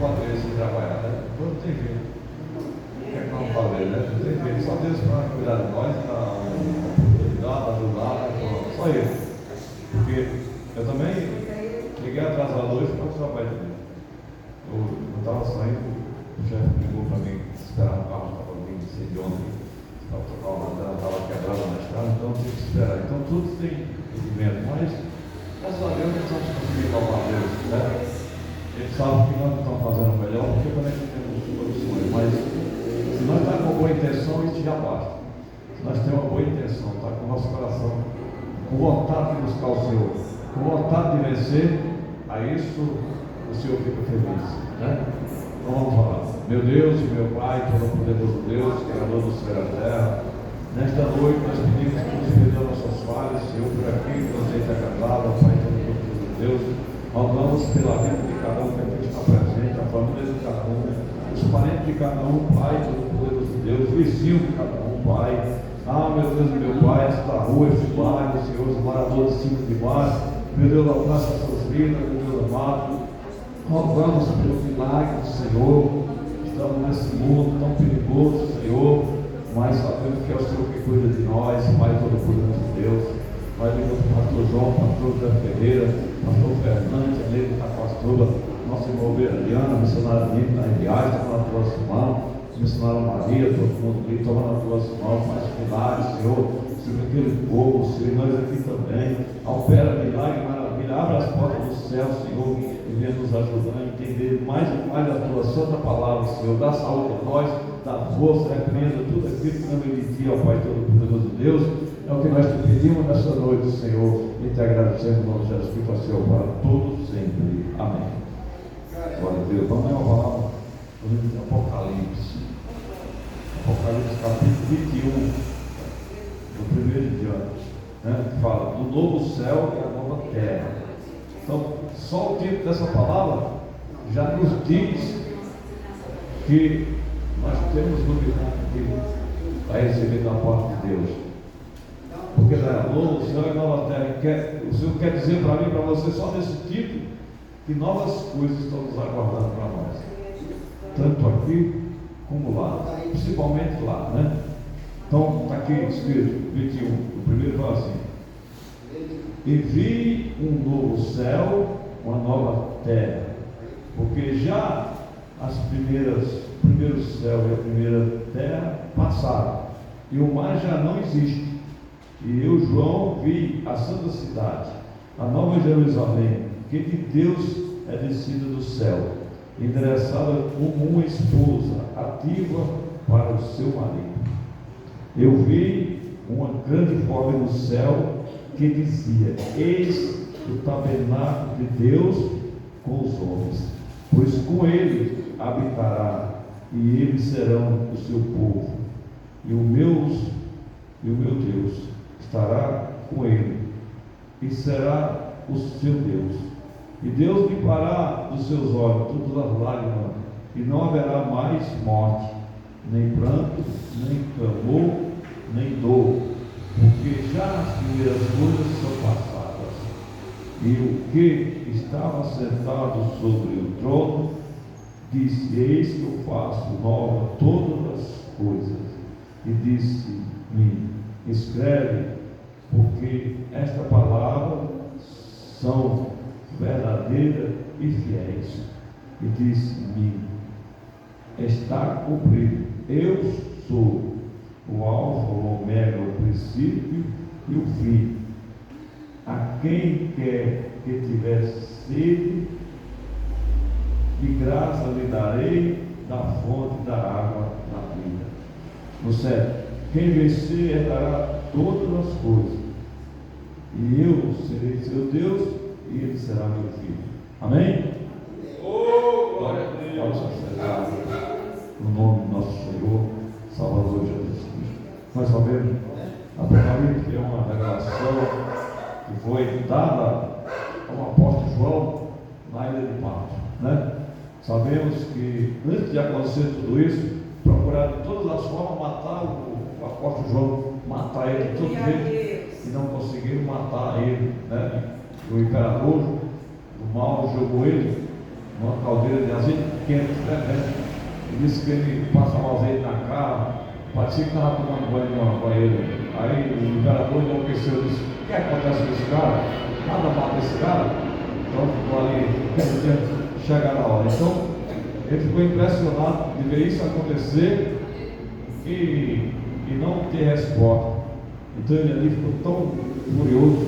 pode ver sem trabalhar, né? Não tem jeito. O que é que nós vamos fazer, né? Não tem jeito. Só Deus para cuidar de nós, dar oportunidade, ajudar, só Ele. Porque eu também cheguei atrasado hoje para o trabalho dele. Eu estava saindo, o chefe ligou para mim, esperar um carro, estava vindo, não sei de onde, estava quebrado na estrada, então eu tinha que esperar. Então tudo tem impedimento, mas graças a Deus nós estamos conseguindo louvar a Deus, né? Ele sabe que nós não estamos fazendo melhor, porque também não temos soluções, mas se nós estamos com boa intenção, isso já basta. Se nós temos uma boa intenção, está com o nosso coração, com vontade de buscar o Senhor, com vontade de vencer, a isso o Senhor fica feliz, né? Então vamos falar. Meu Deus e meu Pai, todo-poderoso Deus, Criador do céu e da terra, nesta noite nós pedimos que nos perdoe nossas falhas, Senhor, por aqui que nós temos casado, Pai, todo-poderoso Deus, rogamos pela vida de cada um que aqui está presente, a família de cada um, os parentes de cada um, Pai, todo-poderoso Deus, vizinho de cada um, Pai. Ah, meu Deus e meu Pai, esta rua, este bairro, Senhor, os moradores de cima e de baixo, meu Deus, alcança essas vidas, meu Deus amado. Rogamos pelo milagre do Senhor. Estamos nesse mundo tão perigoso, Senhor, mas sabemos que é o Senhor que cuida de nós, Pai todo-poderoso de Deus. Vai vir o pastor João, pastor Zé Ferreira, pastor Fernandes, Nego da Pastora, nossa irmã Adriana, missionária Nina, em viagem, toma nas tuas mãos, missionária Maria, todo mundo ali, toma nas tuas mãos, faz milagres, Senhor, sobre aquele povo, Senhor, nós aqui também, opera milagre, maravilha, abre as portas do céu, Senhor, e venha nos ajudando a entender mais e mais a tua santa palavra, Senhor. Dá saúde a nós, dá força, repreenda tudo aquilo que não vem de ti, ó Pai todo-poderoso Deus. É o que nós te pedimos nessa noite, Senhor, e te agradecemos, no nome de Jesus, que faz seu para todos sempre. Amém. Glória a Deus. Vamos ler uma palavra do livro de Apocalipse. Apocalipse capítulo 21, do primeiro em diante, né? Que fala do novo céu e a nova terra. Então, só o título dessa palavra já nos diz que nós temos novidade para receber da parte de Deus. Porque novo céu e nova terra. O Senhor quer dizer para mim e para você, só nesse título, que novas coisas estão nos aguardando para nós. Tanto aqui como lá. Principalmente lá, né? Então, está aqui escrito, 21, o primeiro fala assim: e vi um novo céu, uma nova terra, porque já o primeiro céu e a primeira terra passaram, e o mar já não existe. E eu, João, vi a santa cidade, a nova Jerusalém, que de Deus é descida do céu, endereçada como uma esposa ativa para o seu marido. Eu vi uma grande voz no céu que dizia: eis o tabernáculo de Deus com os homens, pois com ele habitará, e eles serão o seu povo, e o meu Deus estará com ele, e será o seu Deus. E Deus limpará dos seus olhos todas as lágrimas, e não haverá mais morte, nem pranto, nem clamor, nem dor, porque já as primeiras coisas são passadas. E o que estava sentado sobre o trono disse: eis que eu faço nova todas as coisas. E disse-me: escreve, porque esta palavra são verdadeiras e fiéis. E disse-me: está cumprido. Eu sou o Alfa, o Ômega, o princípio e o fim. A quem quer que tiver sede, de graça lhe darei da fonte da água da vida. No 7, quem vencer herdará todas as coisas, e eu serei seu Deus, e ele será meu filho. Amém? Oh, glória a Deus! No nome do nosso Senhor, Salvador Jesus Cristo. Nós sabemos, Apocalipse é uma revelação que foi dada ao apóstolo João na ilha de Patmos, né? Sabemos que antes de acontecer tudo isso, procuraram de todas as formas matar o apóstolo João, matar ele de todo jeito, e não conseguiram matar ele, né? O imperador do mal jogou ele uma caldeira de azeite quente, né? Ele disse que ele passava azeite na cara, parecia que estava tomando banho de uma banheira. Aí o imperador enlouqueceu e disse: o que acontece com esse cara? Nada mata esse cara. Então ficou ali, querendo chegar na hora. Então ele ficou impressionado de ver isso acontecer e não ter resposta. Então ele ali ficou tão furioso,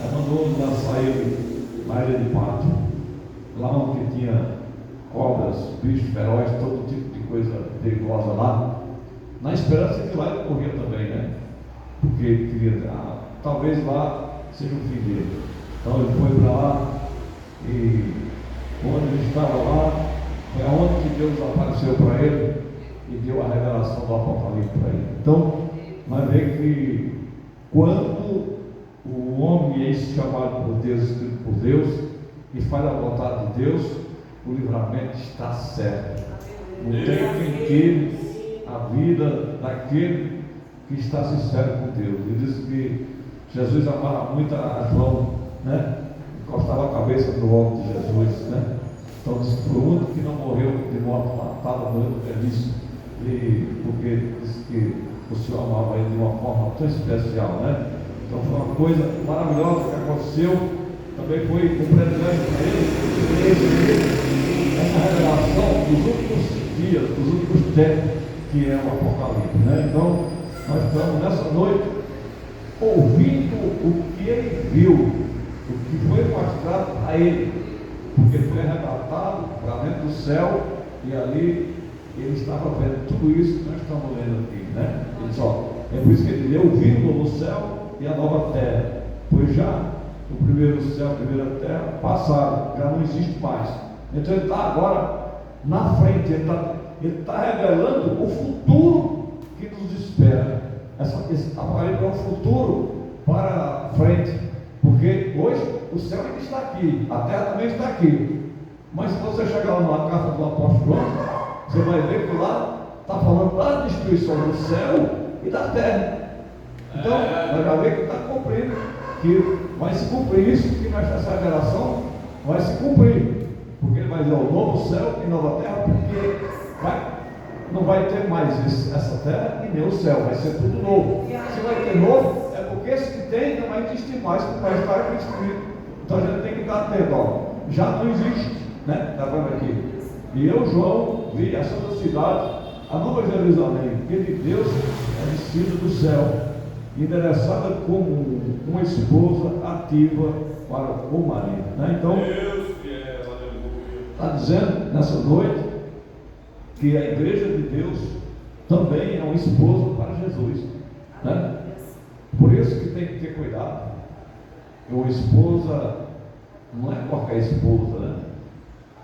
aí mandou lançar ele na ilha de Pátio, lá onde tinha cobras, bichos ferozes, todo tipo de coisa perigosa lá, na esperança de que lá ele morria também, né? Porque ele queria, talvez lá seja o fim dele. Então ele foi para lá e quando ele estava lá, foi aonde que Deus apareceu para ele e deu a revelação do Apocalipse para ele. Então, nós vemos que quando o homem é chamado por Deus, escrito por Deus, e faz a vontade de Deus, o livramento está certo. Não tem quem queira a vida daquele que está sincero com Deus. Ele diz que Jesus amava muito a João, né? Encostava a cabeça no ombro de Jesus, né? Então diz que o único que não morreu de morte matada, morreu de velhice, porque disse que o Senhor amava ele de uma forma tão especial, né? Então foi uma coisa maravilhosa que aconteceu. Também foi um privilégio para ele essa revelação dos últimos dias, dos últimos tempos, que é o Apocalipse, né? Então nós estamos nessa noite ouvindo o que ele viu, o que foi mostrado a ele, porque ele foi arrebatado para dentro do céu e ali ele estava vendo tudo isso que nós estamos lendo aqui, né? Ele diz, é por isso que ele leu: vi o novo céu e a nova terra, pois já o primeiro céu, a primeira terra passaram, já não existe mais. Então ele está agora na frente, ele está revelando o futuro que nos espera. Esse Apocalipse é um futuro para frente, porque hoje o céu ainda está aqui, a terra também está aqui. Mas se você chegar lá na carta do apóstolo João, você vai ver que lá está falando da destruição do céu e da terra. Então, nós já vemos que está cumprindo, que vai se cumprir isso, que nessa geração vai se cumprir, porque ele vai dizer o novo céu e nova terra, porque não vai ter mais essa terra e nem o céu, vai ser tudo novo. Se vai ter novo, é porque esse que tem não vai existir mais, que vai estar destruído. Então a gente tem que estar atento, já não existe, né? Está vendo aqui? E eu, João, vi essa cidade, a Nova Jerusalém, que de Deus é descida do céu, endereçada como uma esposa ativa para o marido, né? Então, está dizendo nessa noite que a igreja de Deus também é uma esposa para Jesus, né? Por isso que tem que ter cuidado. Uma esposa não é qualquer esposa, né?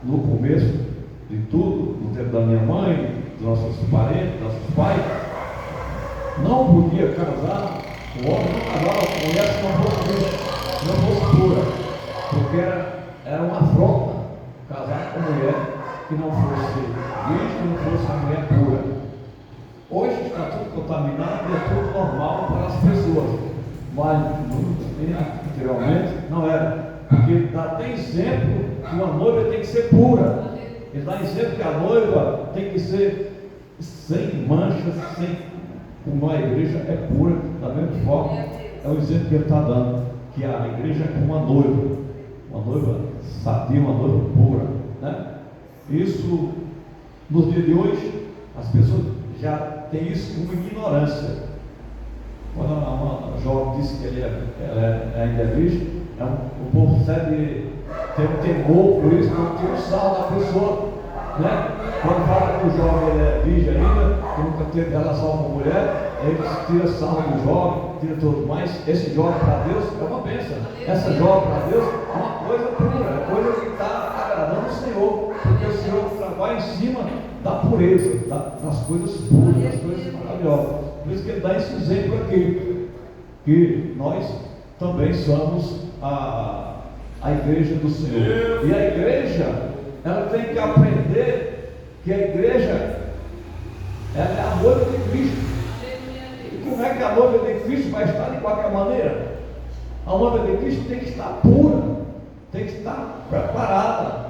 No começo de tudo, no tempo da minha mãe, dos nossos parentes, dos nossos pais, não podia casar, o homem não casava com mulher se não fosse pura, porque era uma afronta casar com mulher que não fosse virgem, que não fosse uma mulher pura. Hoje está tudo contaminado e é tudo normal para as pessoas, mas anteriormente não era, porque dá exemplo que uma noiva tem que ser pura. Ele dá exemplo que a noiva tem que ser sem manchas, como a igreja é pura, da mesma forma. É o exemplo que ele está dando, que a igreja é uma noiva sadia, uma noiva pura, né? Isso, nos dias de hoje, as pessoas já têm isso como ignorância. Quando uma jovem disse que ela ainda é virgem, o povo tem um temor por isso, porque tira o sal da pessoa, né? Quando fala que o jovem é virgem ainda, que nunca teve relação com mulher, ele tira sal do jovem, tira tudo. Mas esse jovem para Deus é uma bênção. Essa jovem para Deus é uma coisa pura, é coisa que está agradando o Senhor, porque o Senhor trabalha em cima da pureza, das coisas puras, das coisas maravilhosas. Por isso que ele dá esse exemplo aqui, que nós também somos a igreja do Senhor. E a igreja, ela tem que aprender que a igreja, ela é a noiva de Cristo. E como é que a noiva de Cristo vai estar de qualquer maneira? A noiva de Cristo tem que estar pura, tem que estar preparada.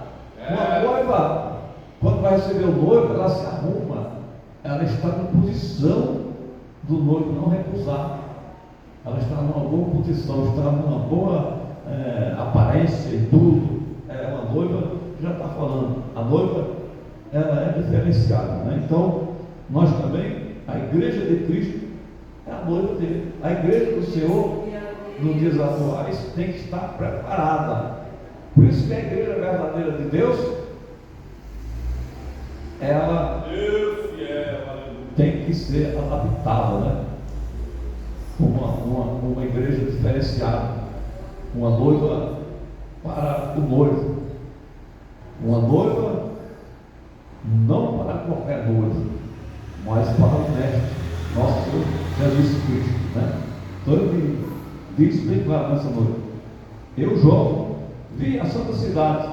Uma noiva noiva, quando vai receber o noivo, ela se arruma, ela está na posição do noivo não recusar, ela está numa boa posição, está numa boa aparência e tudo. Uma noiva já está falando, a noiva ela é diferenciada, né? Então nós também, a igreja de Cristo é a noiva dele, a igreja do Senhor nos dias atuais tem que estar preparada. Por isso que a igreja verdadeira de Deus, ela tem que ser adaptada, né? Uma igreja diferenciada, uma noiva para o noivo, uma noiva não para qualquer noivo, mas para o mestre, nosso Senhor Jesus Cristo, né? Então ele diz bem claro nessa noite: eu, João, vi a santa cidade,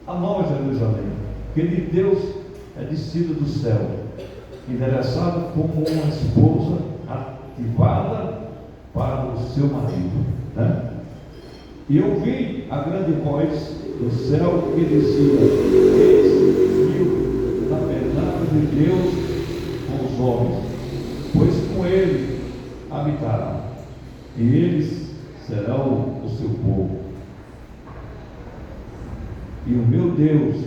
a nova Jerusalém, que de Deus é descida do céu, endereçada como uma esposa ativada para o seu marido, né? E eu vi a grande voz do céu que dizia: eis-me o tabernáculo de Deus com os homens, pois com ele habitará, e eles serão o seu povo, e o meu Deus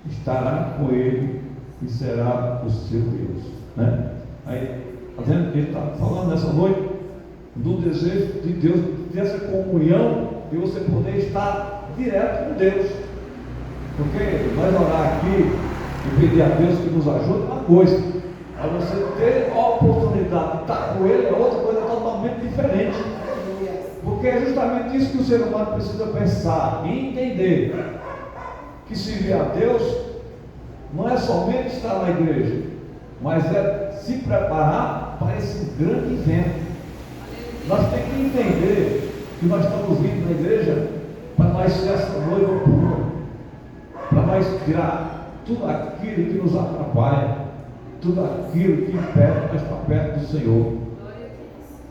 estará com ele e será o seu Deus, né? Aí, ele está falando nessa noite do desejo de Deus, dessa comunhão, de você poder estar direto com Deus. Porque nós orar aqui e pedir a Deus que nos ajude é uma coisa, mas você ter a oportunidade de estar com Ele é outra coisa totalmente diferente. Porque é justamente isso que o ser humano precisa pensar e entender: que servir a Deus não é somente estar na igreja, mas é se preparar para esse grande evento. Nós temos que entender que nós estamos vindo na igreja para nós ser essa noiva pura, para nós tirar tudo aquilo que nos atrapalha, tudo aquilo que impede nós estar perto do Senhor.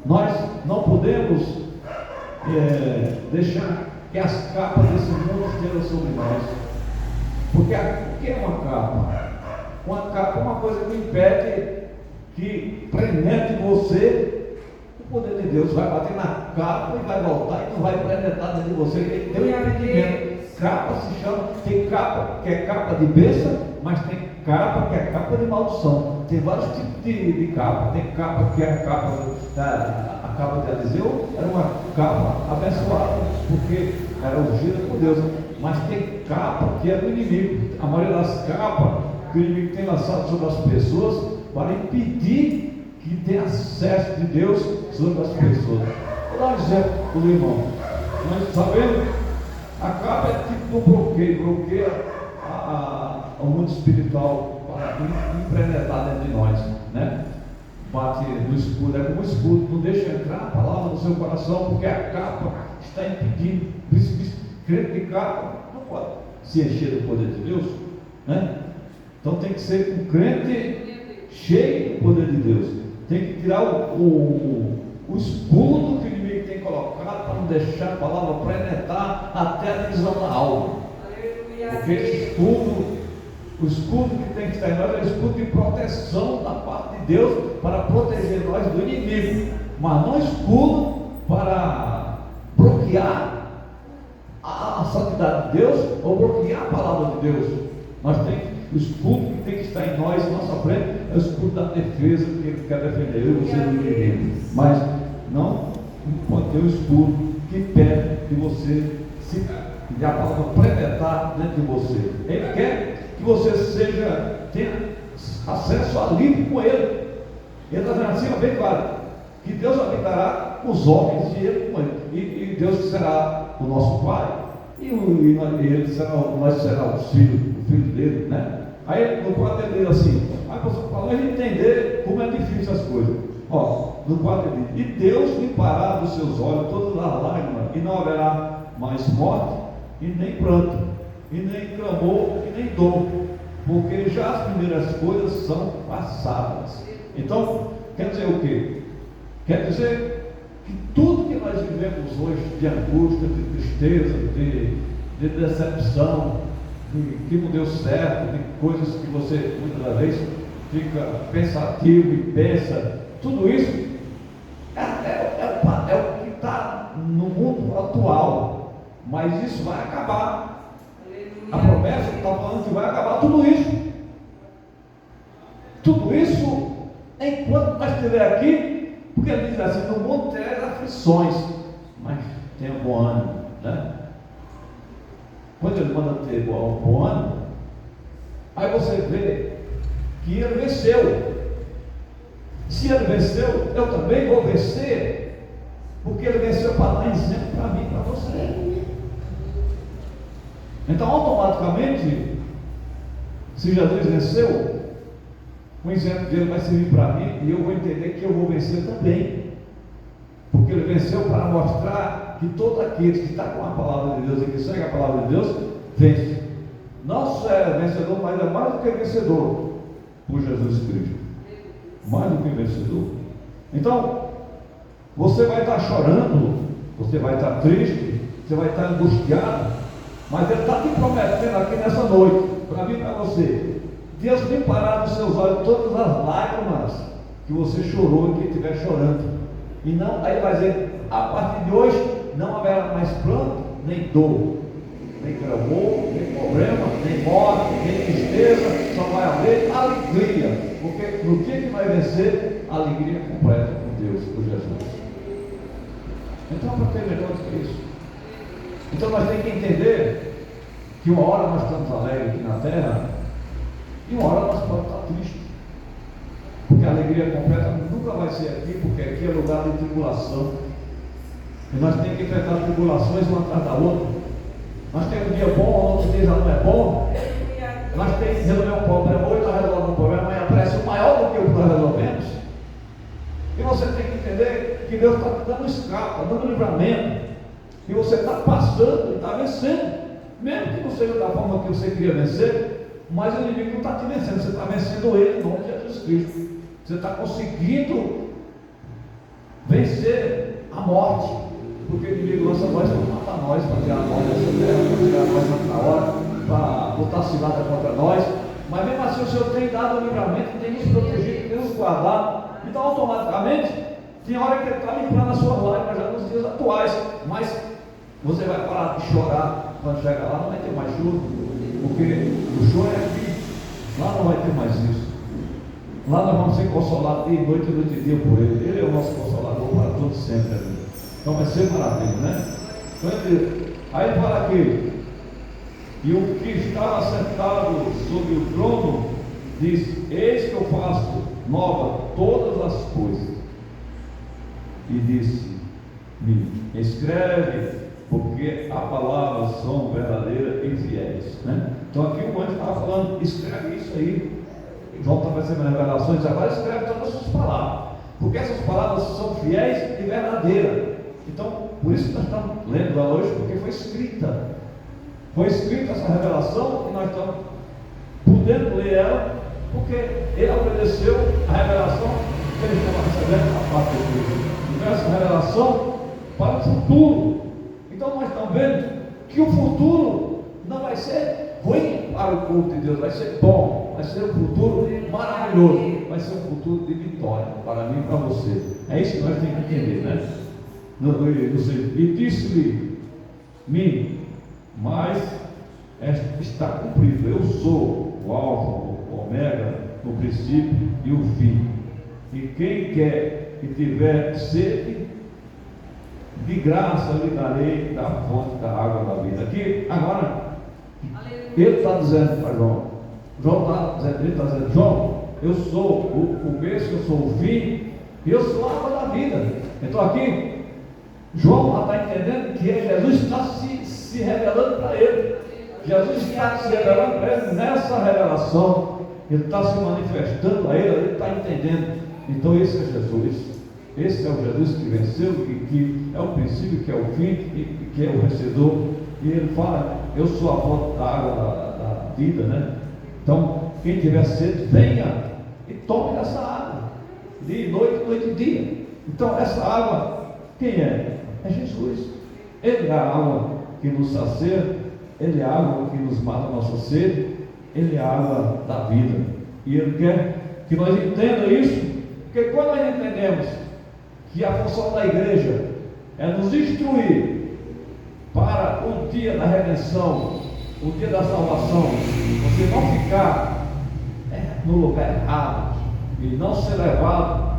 Nós não podemos deixar que as capas desse mundo estejam sobre nós. Porque o que é uma capa? Uma capa é uma coisa que impede que penetre em você o poder de Deus. Vai bater na capa e vai voltar e não vai penetrar dentro de você. Tem que ter um entendimento. Capa se chama, tem capa que é capa de bênção, mas tem capa que é capa de maldição. Tem vários tipos de capa. Tem capa que é a capa de Eliseu, era uma capa abençoada, porque era ungida por Deus. Mas tem capa que é do inimigo. A maioria das capas que o inimigo tem lançado sobre as pessoas para impedir que tenha acesso de Deus sobre as pessoas. Vou dar um exemplo para o irmão. Nós sabemos, a capa é tipo do bloqueia o mundo espiritual para impenetrar dentro de nós, né? Bate no escudo, é como o escudo, não deixa entrar a palavra no seu coração, porque a capa está impedindo. Crente de capa não pode se encher do poder de Deus, né? Então tem que ser um crente cheio do poder de Deus. Tem que tirar o escudo que o inimigo tem colocado para não deixar a palavra penetrar até a divisão da alma. Porque esse escudo, o escudo que tem que estar em nós é o escudo de proteção da parte de Deus para proteger nós do inimigo, mas não escudo para bloquear a santidade de Deus ou bloquear a palavra de Deus. Nós temos o escudo que tem que estar em nós, nossa frente, é o escudo da defesa que ele quer defender, eu e você do inimigo. Mas não pode ter um escudo que impede que você e a palavra penetrar dentro de você. Ele quer que você tenha acesso a livre com ele. Ele está dizendo assim, bem claro, que Deus habitará com os homens e ele com ele. E Deus será o nosso Pai, e ele será, nós será o filho dele, né? Aí no quadro ele diz assim, para nós entender como é difícil as coisas. No quadro ele diz: e Deus limpará dos seus olhos todas as lágrimas, e não haverá mais morte, e nem pranto, e nem clamor, e nem dor, porque já as primeiras coisas são passadas. Então, quer dizer o quê? Quer dizer que tudo que nós vivemos hoje de angústia, de tristeza, de decepção, que não deu certo, de coisas que você muitas das vezes fica pensativo e pensa, tudo isso é o que está no mundo atual, mas isso vai acabar. A promessa está falando que vai acabar tudo isso. Tudo isso, enquanto nós estiver aqui, porque ele diz assim: no mundo terás aflições, mas tenha bom ânimo, né? Quando ele manda ter bom ânimo, aí você vê que ele venceu. Se ele venceu, eu também vou vencer, porque ele venceu para dar exemplo para mim e para você. Então, automaticamente, se Jesus venceu, o exemplo dele vai servir para mim e eu vou entender que eu vou vencer também, porque ele venceu para mostrar que todo aquele que está com a palavra de Deus e que segue a palavra de Deus, vence. Não só é vencedor, mas é mais do que vencedor por Jesus Cristo, mais do que vencedor. Então, você vai estar chorando, você vai estar triste, você vai estar angustiado, mas ele está te prometendo aqui nessa noite, para mim e para você: Deus limpará dos seus olhos todas as lágrimas que você chorou e que estiver chorando. E não, aí vai dizer: a partir de hoje não haverá mais pranto, nem dor, nem clamor, nem problema, nem morte, nem tristeza, só vai haver alegria. Porque no dia que vai vencer, a alegria completa com Deus, por Jesus. Então, para ter melhor do que isso. Então nós temos que entender que uma hora nós estamos alegres aqui na terra, e uma hora nós podemos estar tristes, porque a alegria completa nunca vai ser aqui, porque aqui é lugar de tribulação, e nós temos que enfrentar tribulações uma atrás da outra. Nós temos um dia bom, outro dia já não é bom. Nós temos que resolver um problema, hoje nós resolvemos um problema, amanhã aparece um maior do que o que nós resolvemos. E você tem que entender que Deus está te dando escape, está dando livramento, e você está passando e está vencendo, mesmo que não seja da forma que você queria vencer, mas o inimigo não está te vencendo, você está vencendo ele em nome de Jesus Cristo. Você está conseguindo vencer a morte, porque o inimigo lança nós para matar nós, para tirar nós dessa terra, para tirar nós na hora, para botar cilada contra nós. Mas mesmo assim o Senhor tem dado o livramento, tem nos protegido, tem nos guardado. Então automaticamente tem hora que Ele está limpando as suas lágrimas já nos dias atuais, mas você vai parar de chorar quando chegar lá, não vai ter mais choro, porque o choro é aqui, lá não vai ter mais isso. Lá nós vamos ser consolados dia e noite e dia por Ele. Ele é o nosso consolador para todos sempre. Então vai ser maravilha, né? Aí ele fala aqui: e o que estava sentado sobre o trono diz: eis que eu faço nova todas as coisas. E disse-me: escreve, porque as palavras são verdadeiras e fiéis, né? Então aqui o anjo estava falando: escreve isso aí. João está recebendo revelações, agora escreve todas as suas palavras, porque essas palavras são fiéis e verdadeiras. Então, por isso que nós estamos lendo ela hoje, porque foi escrita essa revelação, e nós estamos podendo ler ela, porque ele obedeceu a revelação que ele estava recebendo da parte de Deus. Então, essa revelação para o futuro. Então, nós estamos vendo que o futuro não vai ser ruim para o povo de Deus, vai ser bom, vai ser um futuro maravilhoso, vai ser um futuro de vitória para mim e para você. É isso que nós temos que entender, né? E disse-lhe, mas está cumprido, eu sou o alfa, o ômega, o princípio e o fim. E quem quer e tiver sede, de graça lhe darei da fonte da água da vida. Aqui, agora, ele está dizendo para João, ele está dizendo: João, eu sou o começo, eu sou o fim, e eu sou a água da vida. Então aqui, João está entendendo que Jesus está se revelando para ele. Jesus está se revelando para ele nessa revelação. Ele está se manifestando a ele, ele está entendendo. Então esse é Jesus. Esse é o Jesus que venceu, que é o princípio, que é o fim, e que é o vencedor. E ele fala: eu sou a fonte da água da vida, né? Então, quem tiver sede, venha e tome essa água, dia e noite, noite e dia. Então, essa água, quem é? É Jesus. Ele é a água que nos sacia, Ele é a água que nos mata a nossa sede, Ele é a água da vida. E Ele quer que nós entendamos isso, porque quando nós entendemos que a função da igreja é nos instruir para o dia da redenção, o dia da salvação, você não ficar no lugar errado e não ser levado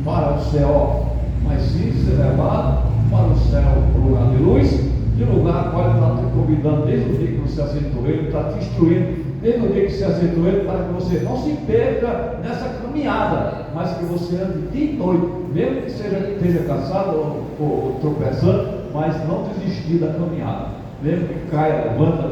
para o céu, mas sim ser levado para o céu, para o lugar de luz, de lugar qual Ele está te convidando desde o dia que você aceitou Ele, está te instruindo desde o dia que você aceitou Ele, para que você não se perca nessa caminhada, mas que você ande de noite, mesmo que esteja cansado ou tropeçando, mas não desistir da caminhada, mesmo que caia, levanta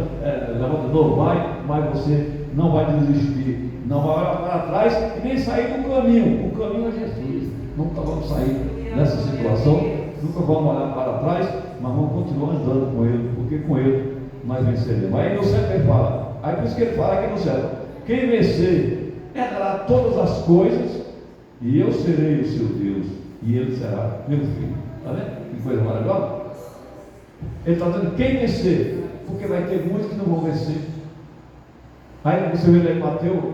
de novo, mas você não vai desistir, não vai olhar para trás e nem sair do caminho. O caminho é Jesus. Nunca vamos sair dessa situação, nunca vamos olhar para trás, mas vamos continuar andando com Ele, porque com Ele nós venceremos. Aí no céu Ele fala, aí por isso que Ele fala aqui no céu: quem vencer herdará todas as coisas, e eu serei o seu Deus, e ele será meu filho. Está vendo? Que coisa maravilhosa. Ele está dizendo quem vencer, porque vai ter muitos que não vão vencer. Aí você vê lá em Mateus,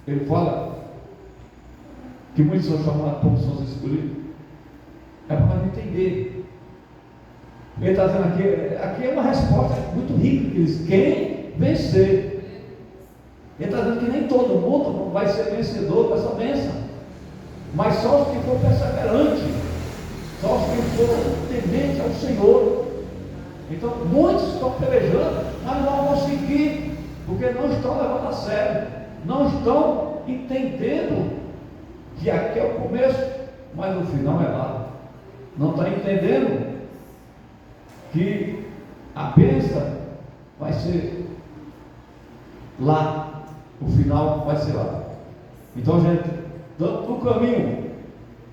ele fala que muitos são chamados, poucos são escolhidos. É para nós entender. Ele está dizendo aqui é uma resposta muito rica, que diz: quem vencer. Ele está dizendo que nem todo mundo vai ser vencedor com essa bênção, mas só os que for perseverante, só os que for temente ao Senhor. Então muitos estão pelejando, mas não vão conseguir, porque não estão levando a sério, não estão entendendo que aqui é o começo, mas o final é lá. Não está entendendo que a bênção vai ser lá, o final vai ser lá. Então, gente, estamos no caminho,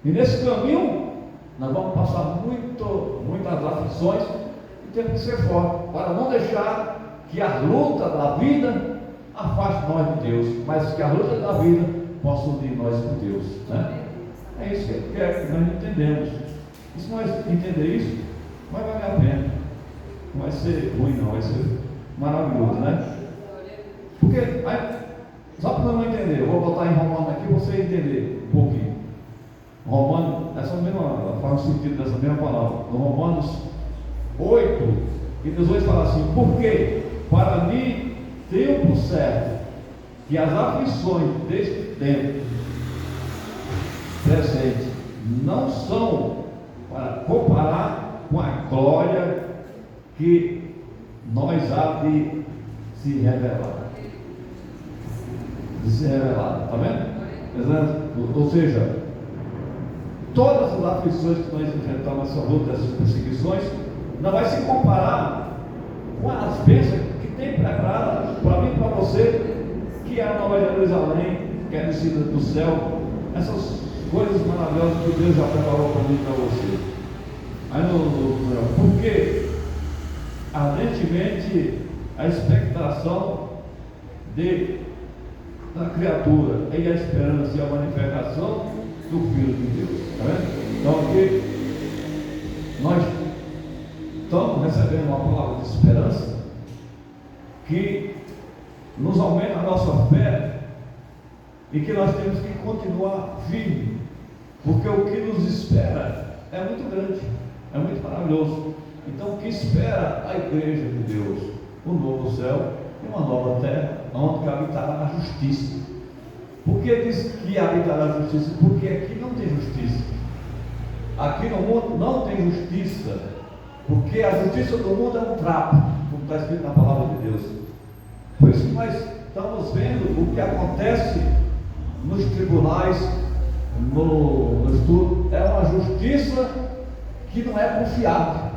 e nesse caminho nós vamos passar muitas aflições, e temos que ser fortes para não deixar que a luta da vida afaste nós de Deus, mas que a luta da vida possa unir nós com Deus, né? É isso que Ele quer que nós entendemos. E se nós entender isso, vai valer a pena, não vai ser ruim, não, vai ser maravilhoso, né? Porque só para não entender, eu vou botar em Romano aqui, você entender um pouquinho. Romano, essa mesma, faz o sentido dessa mesma palavra. No Romanos 8 e 18 fala assim: porque para mim tenho por certo que as aflições deste tempo presente não são para comparar com a glória que nós há de se revelar. Está vendo? Ou seja, todas as aflições que nós enfrentamos nessa luta, essas perseguições, não vai se comparar com as bênçãos que tem preparado para mim e para você, que é a Nova Jerusalém, que é a descida do céu, essas coisas maravilhosas que Deus já preparou para mim e para você. Aí porque ardentemente a expectação da criatura e a esperança e a manifestação do Filho de Deus. Tá vendo? Então aqui nós estamos recebendo uma palavra de esperança que nos aumenta a nossa fé e que nós temos que continuar firme, porque o que nos espera é muito grande, é muito maravilhoso. Então o que espera a igreja de Deus? Um novo céu e uma nova terra, onde habitará a justiça. Por que diz que habitará a justiça? Porque aqui não tem justiça. Aqui no mundo não tem justiça, porque a justiça do mundo é um trapo, como está escrito na palavra de Deus. Por isso que nós estamos vendo o que acontece nos tribunais, no estudo, é uma justiça que não é confiável.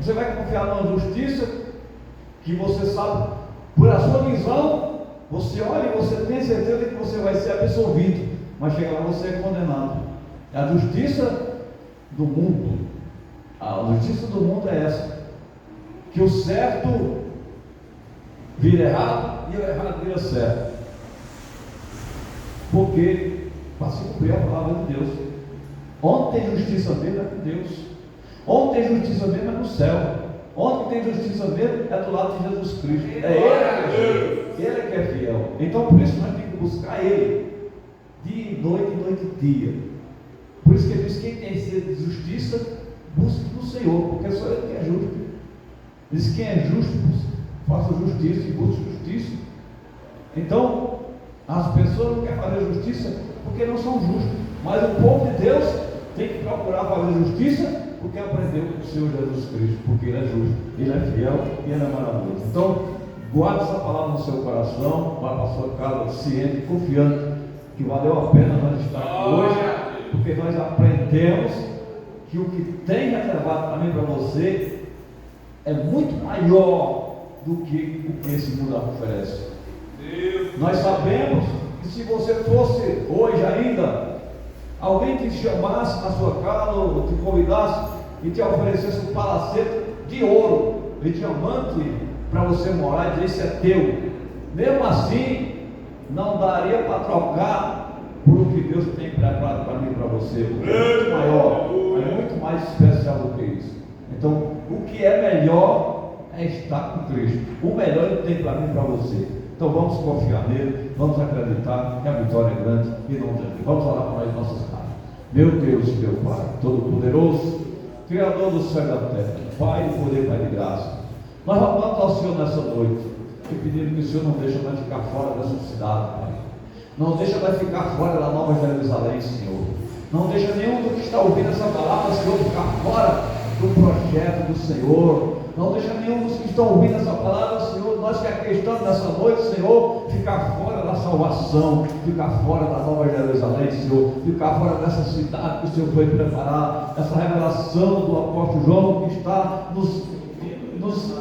Você vai confiar numa justiça que você sabe, por a sua visão, você olha e você tem certeza que você vai ser absolvido, mas chega lá você é condenado. É a justiça do mundo. A justiça do mundo é essa, que o certo vira errado e o errado vira certo, porque para se cumprir a palavra de Deus. Onde tem justiça mesmo é com Deus, onde tem justiça mesmo é no céu. Onde tem justiça mesmo é do lado de Jesus Cristo. É Ele que é fiel. Então por isso nós temos que buscar Ele dia e noite e dia. Por isso que ele diz: quem tem sede de justiça, busque no Senhor, porque só Ele que é justo. Diz: quem é justo, faça justiça e busque justiça. Então as pessoas não querem fazer justiça porque não são justos, mas o povo de Deus tem que procurar fazer justiça porque aprendeu com o Senhor Jesus Cristo, porque Ele é justo, Ele é fiel e Ele é maravilhoso. Então guarde essa palavra no seu coração, vá para a sua casa ciente, confiante que valeu a pena nós estar aqui hoje, porque nós aprendemos que o que tem reservado para mim e para você é muito maior do que o que esse mundo oferece. Nós sabemos que se você fosse hoje ainda, alguém te chamasse na sua casa ou te convidasse e te oferecesse um palacete de ouro e diamante para você morar e dizer: esse é teu, mesmo assim não daria para trocar por o que Deus tem preparado para mim e para você, porque é muito maior, é muito mais especial do que isso. Então o que é melhor é estar com Cristo. O melhor Ele tem para mim e para você. Então vamos confiar nele, vamos acreditar que a vitória é grande e não tem. Vamos orar para as nossas casas. Meu Deus e meu Pai Todo-Poderoso, Criador do céu e da terra, Pai de poder, Pai de graça, nós rogamos ao Senhor nessa noite e pedindo que o Senhor não deixe nós ficar fora dessa cidade, Pai. Não deixa nós ficar fora da Nova Jerusalém, Senhor. Não deixa nenhum do que está ouvindo essa palavra, Senhor, ficar fora do projeto do Senhor. Não deixa nenhum dos que estão ouvindo essa palavra, Senhor, nós que aqui estamos nessa noite, Senhor, ficar fora da salvação, ficar fora da Nova Jerusalém, Senhor, ficar fora dessa cidade que o Senhor foi preparar, essa revelação do apóstolo João que está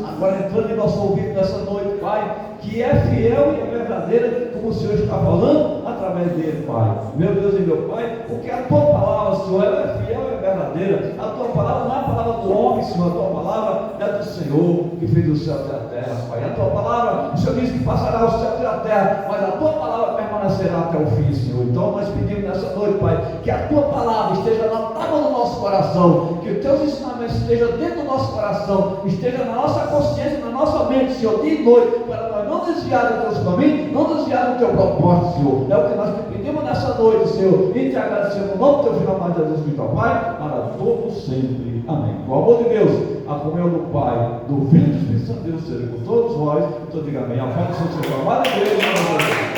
agora entrando em nosso ouvido nessa noite, Pai, que é fiel e é verdadeira, como o Senhor está falando através dele, Pai. Meu Deus e meu Pai, porque a tua palavra, Senhor, ela é fiel e é verdadeira. A tua palavra não é a palavra do homem, Senhor, a tua palavra é do Senhor que fez o céu e a terra, Pai. A tua palavra, o Senhor diz que passará o céu e a terra, mas a tua palavra permanecerá até o fim, Senhor. Então nós pedimos nessa noite, Pai, que a tua palavra esteja na tábua do nosso coração, que os teus ensinamentos estejam dentro do nosso coração, esteja na nossa consciência, na nossa mente, Senhor, dia e noite, para nós não desviar dos teus caminhos, não desviar do teu propósito, Senhor. É o que nós te pedimos nessa noite, Senhor, e te agradecemos no nome do teu filho amado Jesus Cristo, Pai, para todos sempre. Amém. Com o amor de Deus, a comunhão do Pai, do Filho e do Espírito Santo de Deus seja com todos vós. Então diga amém. A paz do Senhor, amada igreja.